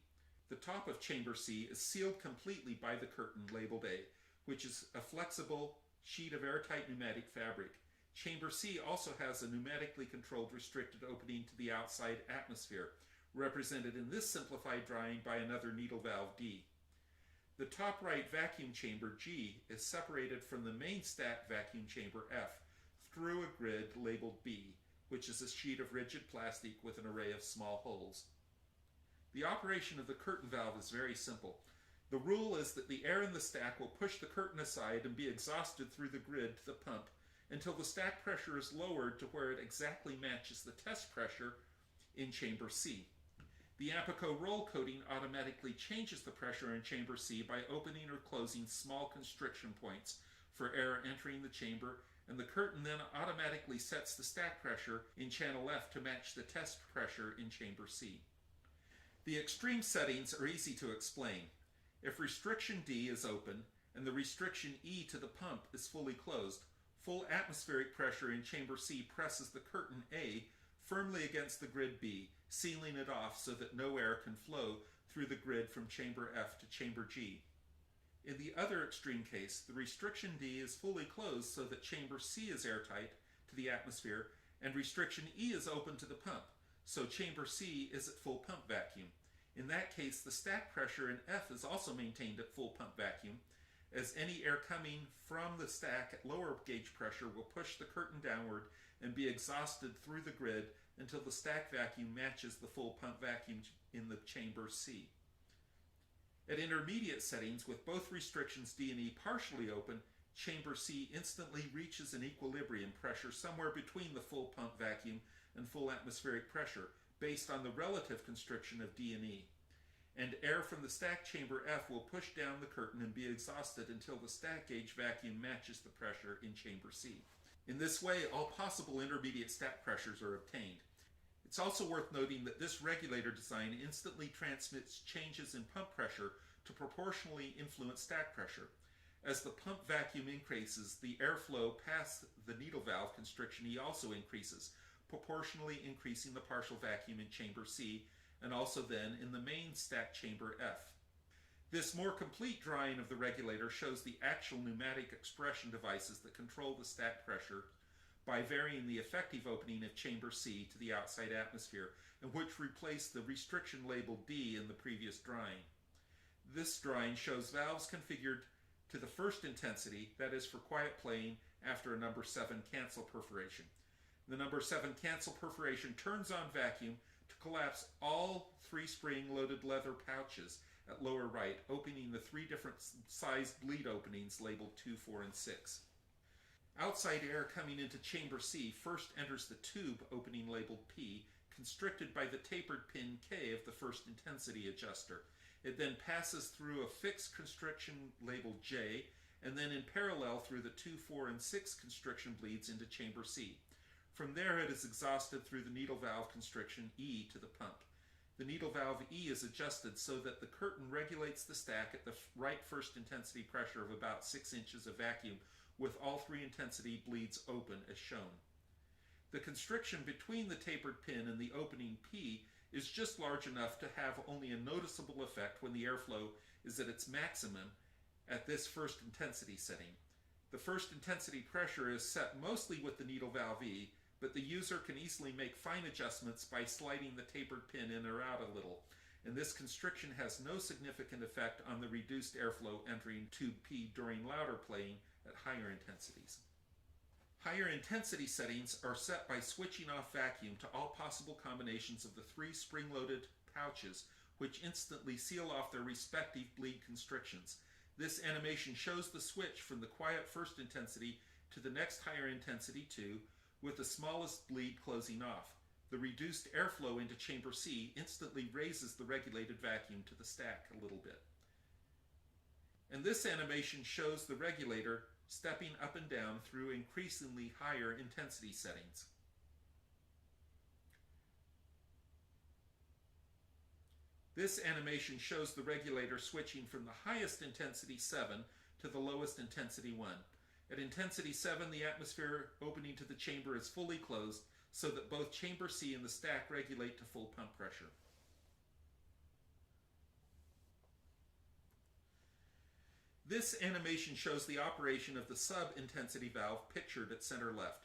The top of chamber C is sealed completely by the curtain labeled A, which is a flexible sheet of airtight pneumatic fabric. Chamber C also has a pneumatically controlled restricted opening to the outside atmosphere, represented in this simplified drawing by another needle valve D. The top right vacuum chamber G is separated from the main stack vacuum chamber F through a grid labeled B, which is a sheet of rigid plastic with an array of small holes. The operation of the curtain valve is very simple. The rule is that the air in the stack will push the curtain aside and be exhausted through the grid to the pump until the stack pressure is lowered to where it exactly matches the test pressure in chamber C. The Ampico roll coating automatically changes the pressure in chamber C by opening or closing small constriction points for air entering the chamber, and the curtain then automatically sets the stack pressure in channel F to match the test pressure in chamber C. The extreme settings are easy to explain. If restriction D is open and the restriction E to the pump is fully closed, full atmospheric pressure in chamber C presses the curtain A firmly against the grid B, sealing it off so that no air can flow through the grid from chamber F to chamber G. In the other extreme case, the restriction D is fully closed so that chamber C is airtight to the atmosphere, and restriction E is open to the pump, so chamber C is at full pump vacuum. In that case, the stack pressure in F is also maintained at full pump vacuum, as any air coming from the stack at lower gauge pressure will push the curtain downward and be exhausted through the grid until the stack vacuum matches the full pump vacuum in the chamber C. At intermediate settings, with both restrictions D and E partially open, chamber C instantly reaches an equilibrium pressure somewhere between the full pump vacuum and full atmospheric pressure, based on the relative constriction of D and E. And air from the stack chamber F will push down the curtain and be exhausted until the stack gauge vacuum matches the pressure in chamber C. In this way, all possible intermediate stack pressures are obtained. It's also worth noting that this regulator design instantly transmits changes in pump pressure to proportionally influence stack pressure. As the pump vacuum increases, the airflow past the needle valve constriction E also increases, proportionally increasing the partial vacuum in chamber C, and also then in the main stack chamber F. This more complete drawing of the regulator shows the actual pneumatic expression devices that control the stack pressure by varying the effective opening of chamber C to the outside atmosphere, and which replaced the restriction labeled D in the previous drawing. This drawing shows valves configured to the first intensity, that is for quiet playing after a number 7 cancel perforation. The number 7 cancel perforation turns on vacuum to collapse all 3 spring-loaded leather pouches at lower right, opening the 3 different sized bleed openings labeled 2, 4, and 6. Outside air coming into chamber C first enters the tube opening labeled P, constricted by the tapered pin K of the first intensity adjuster. It then passes through a fixed constriction labeled J, and then in parallel through the 2, 4, and 6 constriction bleeds into chamber C. From there it is exhausted through the needle valve constriction E to the pump. The needle valve E is adjusted so that the curtain regulates the stack at the right first intensity pressure of about 6 inches of vacuum, with all 3 intensity bleeds open as shown. The constriction between the tapered pin and the opening P is just large enough to have only a noticeable effect when the airflow is at its maximum at this first intensity setting. The first intensity pressure is set mostly with the needle valve E, but the user can easily make fine adjustments by sliding the tapered pin in or out a little, and this constriction has no significant effect on the reduced airflow entering tube P during louder playing at higher intensities. Higher intensity settings are set by switching off vacuum to all possible combinations of the 3 spring-loaded pouches, which instantly seal off their respective bleed constrictions. This animation shows the switch from the quiet first intensity to the next higher intensity 2, with the smallest bleed closing off. The reduced airflow into chamber C instantly raises the regulated vacuum to the stack a little bit. And this animation shows the regulator stepping up and down through increasingly higher intensity settings. This animation shows the regulator switching from the highest intensity 7 to the lowest intensity 1. At intensity 7, the atmosphere opening to the chamber is fully closed so that both chamber C and the stack regulate to full pump pressure. This animation shows the operation of the sub-intensity valve pictured at center left.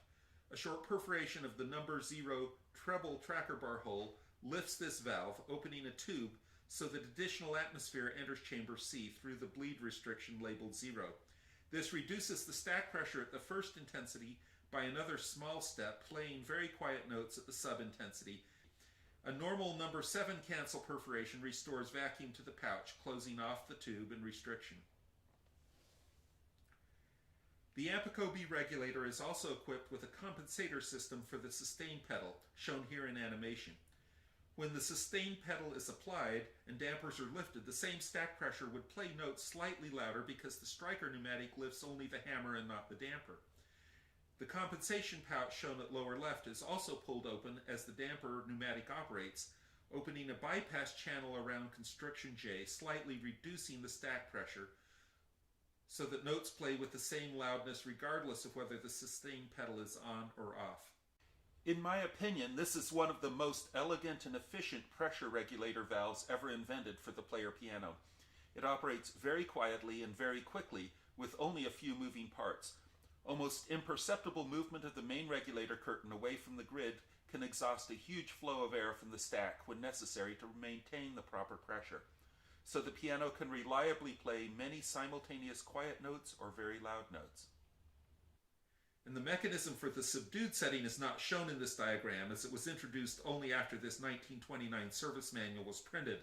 A short perforation of the number 0 treble tracker bar hole lifts this valve, opening a tube so that additional atmosphere enters chamber C through the bleed restriction labeled 0. This reduces the stack pressure at the first intensity by another small step, playing very quiet notes at the sub-intensity. A normal number 7 cancel perforation restores vacuum to the pouch, closing off the tube and restriction. The Ampico B regulator is also equipped with a compensator system for the sustain pedal, shown here in animation. When the sustain pedal is applied and dampers are lifted, the same stack pressure would play notes slightly louder because the striker pneumatic lifts only the hammer and not the damper. The compensation pouch shown at lower left is also pulled open as the damper pneumatic operates, opening a bypass channel around constriction J, slightly reducing the stack pressure so that notes play with the same loudness regardless of whether the sustain pedal is on or off. In my opinion, this is one of the most elegant and efficient pressure regulator valves ever invented for the player piano. It operates very quietly and very quickly with only a few moving parts. Almost imperceptible movement of the main regulator curtain away from the grid can exhaust a huge flow of air from the stack when necessary to maintain the proper pressure, so the piano can reliably play many simultaneous quiet notes or very loud notes. And the mechanism for the subdued setting is not shown in this diagram, as it was introduced only after this 1929 service manual was printed,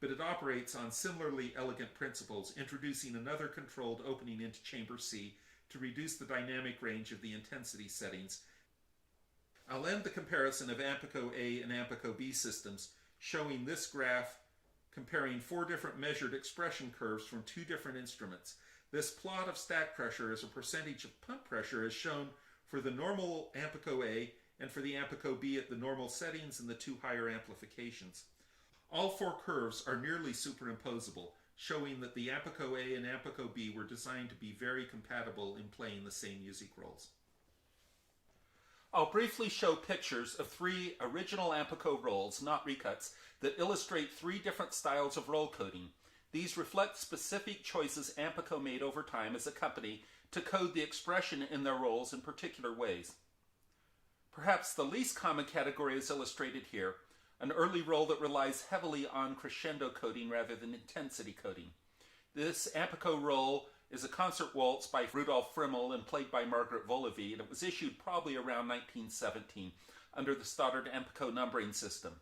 but it operates on similarly elegant principles, introducing another controlled opening into chamber C to reduce the dynamic range of the intensity settings. I'll end the comparison of Ampico A and Ampico B systems, showing this graph comparing 4 different measured expression curves from 2 different instruments. This plot of stack pressure as a percentage of pump pressure is shown for the normal Ampico A and for the Ampico B at the normal settings and the 2 higher amplifications. All 4 curves are nearly superimposable, showing that the Ampico A and Ampico B were designed to be very compatible in playing the same music rolls. I'll briefly show pictures of 3 original Ampico rolls, not recuts, that illustrate 3 different styles of roll coding. These reflect specific choices Ampico made over time as a company to code the expression in their rolls in particular ways. Perhaps the least common category is illustrated here, an early roll that relies heavily on crescendo coding rather than intensity coding. This Ampico roll is a concert waltz by Rudolf Frimmel and played by Margaret Volavi, and it was issued probably around 1917 under the Stoddard Ampico numbering system.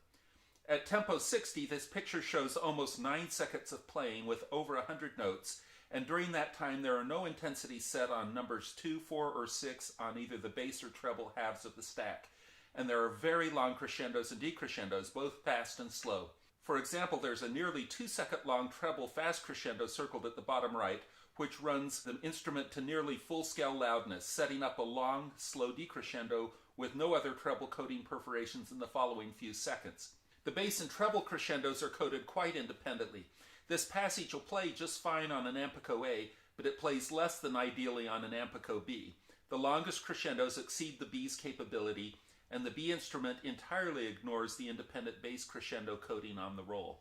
At tempo 60, this picture shows almost 9 seconds of playing with over 100 notes, and during that time there are no intensities set on numbers 2, 4, or 6 on either the bass or treble halves of the stack, and there are very long crescendos and decrescendos, both fast and slow. For example, there's a nearly 2-second long treble fast crescendo circled at the bottom right, which runs the instrument to nearly full-scale loudness, setting up a long, slow decrescendo with no other treble coding perforations in the following few seconds. The bass and treble crescendos are coded quite independently. This passage will play just fine on an Ampico A, but it plays less than ideally on an Ampico B. The longest crescendos exceed the B's capability, and the B instrument entirely ignores the independent bass crescendo coding on the roll.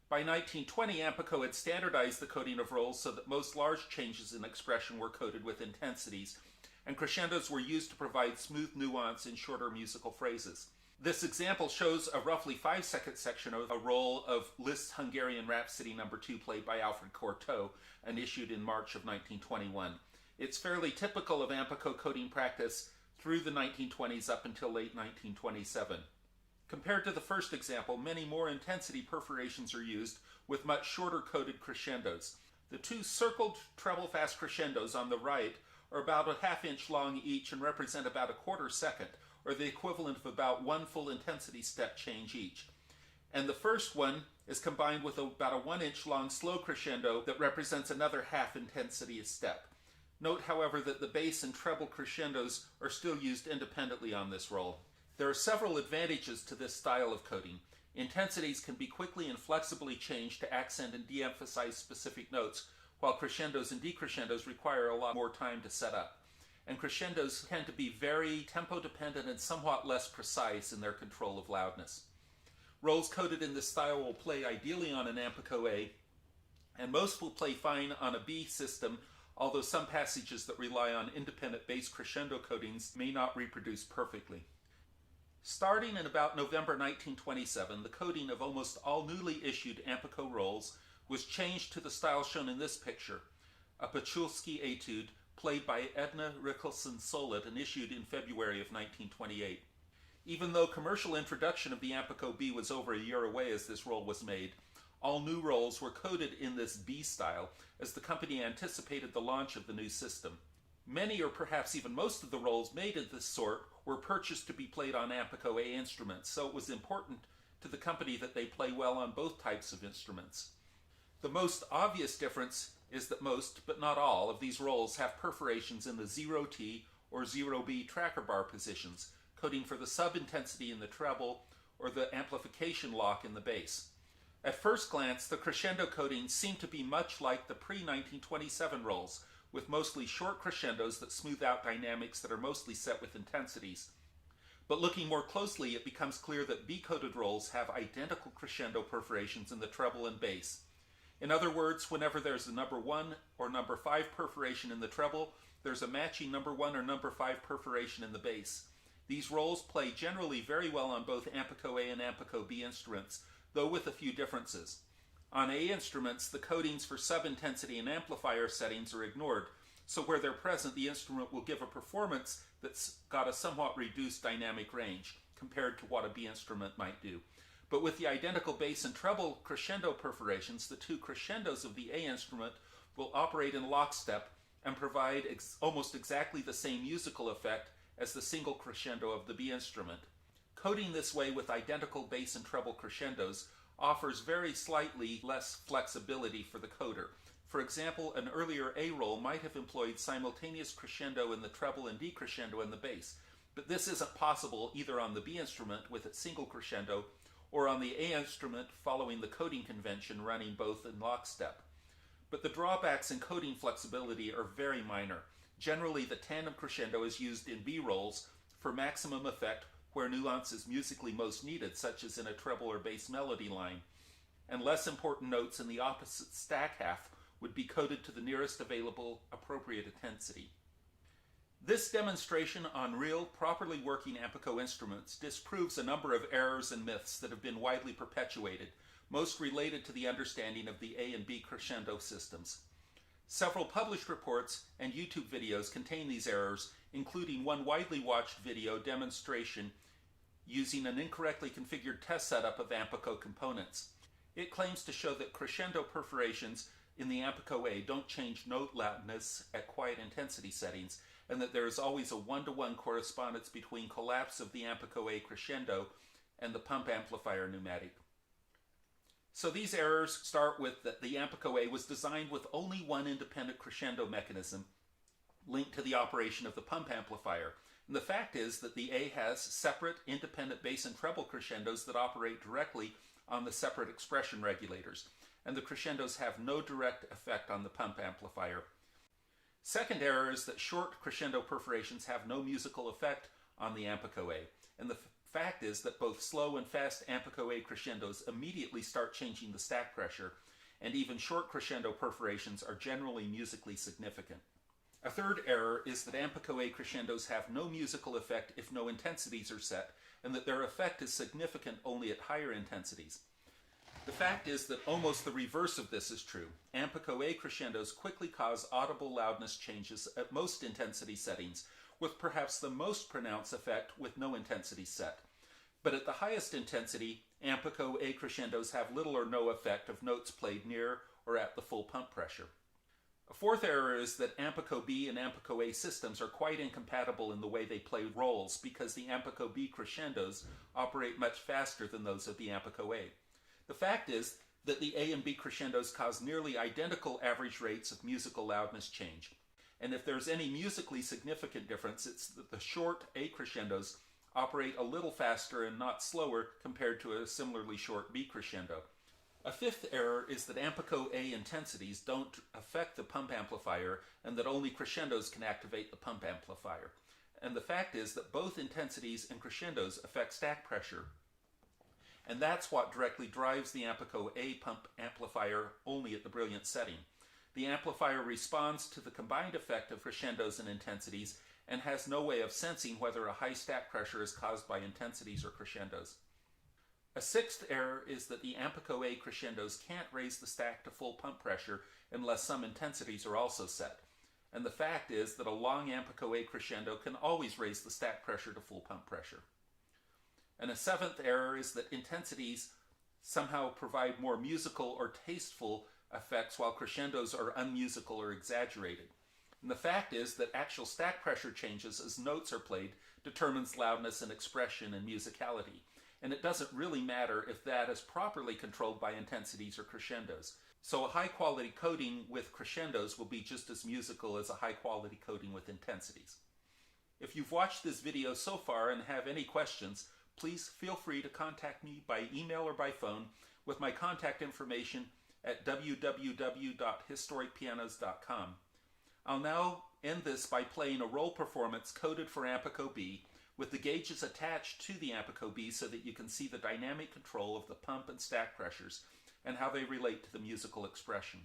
By 1920, Ampico had standardized the coding of rolls so that most large changes in expression were coded with intensities, and crescendos were used to provide smooth nuance in shorter musical phrases. This example shows a roughly 5-second section of a roll of Liszt's Hungarian Rhapsody No. 2 played by Alfred Cortot and issued in March of 1921. It's fairly typical of Ampico coding practice through the 1920s up until late 1927. Compared to the first example, many more intensity perforations are used with much shorter coded crescendos. The two circled treble fast crescendos on the right are about a half-inch long each and represent about a quarter second, or the equivalent of about one full intensity step change each. And the first one is combined with about a 1-inch long slow crescendo that represents another half intensity step. Note, however, that the bass and treble crescendos are still used independently on this roll. There are several advantages to this style of coding. Intensities can be quickly and flexibly changed to accent and de-emphasize specific notes, while crescendos and decrescendos require a lot more time to set up. And crescendos tend to be very tempo-dependent and somewhat less precise in their control of loudness. Rolls coded in this style will play ideally on an Ampico A, and most will play fine on a B system, although some passages that rely on independent bass crescendo codings may not reproduce perfectly. Starting in about November 1927, the coding of almost all newly issued Ampico rolls was changed to the style shown in this picture, a Pachulski etude played by Edna Rickelson-Solet and issued in February of 1928. Even though commercial introduction of the Ampico B was over a year away as this roll was made, all new rolls were coded in this B style as the company anticipated the launch of the new system. Many or perhaps even most of the rolls made of this sort were purchased to be played on Ampico A instruments, so it was important to the company that they play well on both types of instruments. The most obvious difference is that most, but not all, of these rolls have perforations in the 0T or 0B tracker bar positions, coding for the sub-intensity in the treble or the amplification lock in the bass. At first glance, the crescendo codings seem to be much like the pre-1927 rolls, with mostly short crescendos that smooth out dynamics that are mostly set with intensities. But looking more closely, it becomes clear that B-coded rolls have identical crescendo perforations in the treble and bass. In other words, whenever there's a number 1 or number 5 perforation in the treble, there's a matching number 1 or number 5 perforation in the bass. These rolls play generally very well on both Ampico A and Ampico B instruments, though with a few differences. On A instruments, the codings for sub-intensity and amplifier settings are ignored, so where they're present, the instrument will give a performance that's got a somewhat reduced dynamic range compared to what a B instrument might do. But with the identical bass and treble crescendo perforations, the two crescendos of the A instrument will operate in lockstep and provide almost exactly the same musical effect as the single crescendo of the B instrument. Coding this way with identical bass and treble crescendos offers very slightly less flexibility for the coder. For example, an earlier A roll might have employed simultaneous crescendo in the treble and decrescendo in the bass, but this isn't possible either on the B instrument with its single crescendo or on the A instrument following the coding convention running both in lockstep. But the drawbacks in coding flexibility are very minor. Generally, the tandem crescendo is used in B rolls for maximum effect where nuance is musically most needed, such as in a treble or bass melody line, and less important notes in the opposite stack half would be coded to the nearest available appropriate intensity. This demonstration on real, properly working Ampico instruments disproves a number of errors and myths that have been widely perpetuated, most related to the understanding of the A and B crescendo systems. Several published reports and YouTube videos contain these errors, including one widely watched video demonstration using an incorrectly configured test setup of Ampico components. It claims to show that crescendo perforations in the Ampico A don't change note loudness at quiet intensity settings, and that there is always a one-to-one correspondence between collapse of the Ampico A crescendo and the pump amplifier pneumatic. So these errors start with that the Ampico A was designed with only one independent crescendo mechanism linked to the operation of the pump amplifier, And the fact is that the A has separate independent bass and treble crescendos that operate directly on the separate expression regulators, and the crescendos have no direct effect on the pump amplifier. Second error is that short crescendo perforations have no musical effect on the Ampico A, and the fact is that both slow and fast Ampico A crescendos immediately start changing the stack pressure, and even short crescendo perforations are generally musically significant. A third error is that Ampico A crescendos have no musical effect if no intensities are set, and that their effect is significant only at higher intensities. The fact is that almost the reverse of this is true. Ampico A crescendos quickly cause audible loudness changes at most intensity settings, with perhaps the most pronounced effect with no intensity set. But at the highest intensity, Ampico A crescendos have little or no effect of notes played near or at the full pump pressure. A fourth error is that Ampico B and Ampico A systems are quite incompatible in the way they play roles because the Ampico B crescendos operate much faster than those of the Ampico A. The fact is that the A and B crescendos cause nearly identical average rates of musical loudness change. And if there's any musically significant difference, it's that the short A crescendos operate a little faster and not slower compared to a similarly short B crescendo. A fifth error is that Ampico A intensities don't affect the pump amplifier and that only crescendos can activate the pump amplifier. And the fact is that both intensities and crescendos affect stack pressure. And that's what directly drives the Ampico A pump amplifier only at the brilliant setting. The amplifier responds to the combined effect of crescendos and intensities and has no way of sensing whether a high stack pressure is caused by intensities or crescendos. A sixth error is that the Ampico A crescendos can't raise the stack to full pump pressure unless some intensities are also set. And the fact is that a long Ampico A crescendo can always raise the stack pressure to full pump pressure. And a seventh error is that intensities somehow provide more musical or tasteful effects while crescendos are unmusical or exaggerated. And the fact is that actual stack pressure changes as notes are played determines loudness and expression and musicality. And it doesn't really matter if that is properly controlled by intensities or crescendos. So a high quality coding with crescendos will be just as musical as a high quality coding with intensities. If you've watched this video so far and have any questions, please feel free to contact me by email or by phone with my contact information at www.historicpianos.com. I'll now end this by playing a roll performance coded for Ampico B with the gauges attached to the Ampico B so that you can see the dynamic control of the pump and stack pressures and how they relate to the musical expression.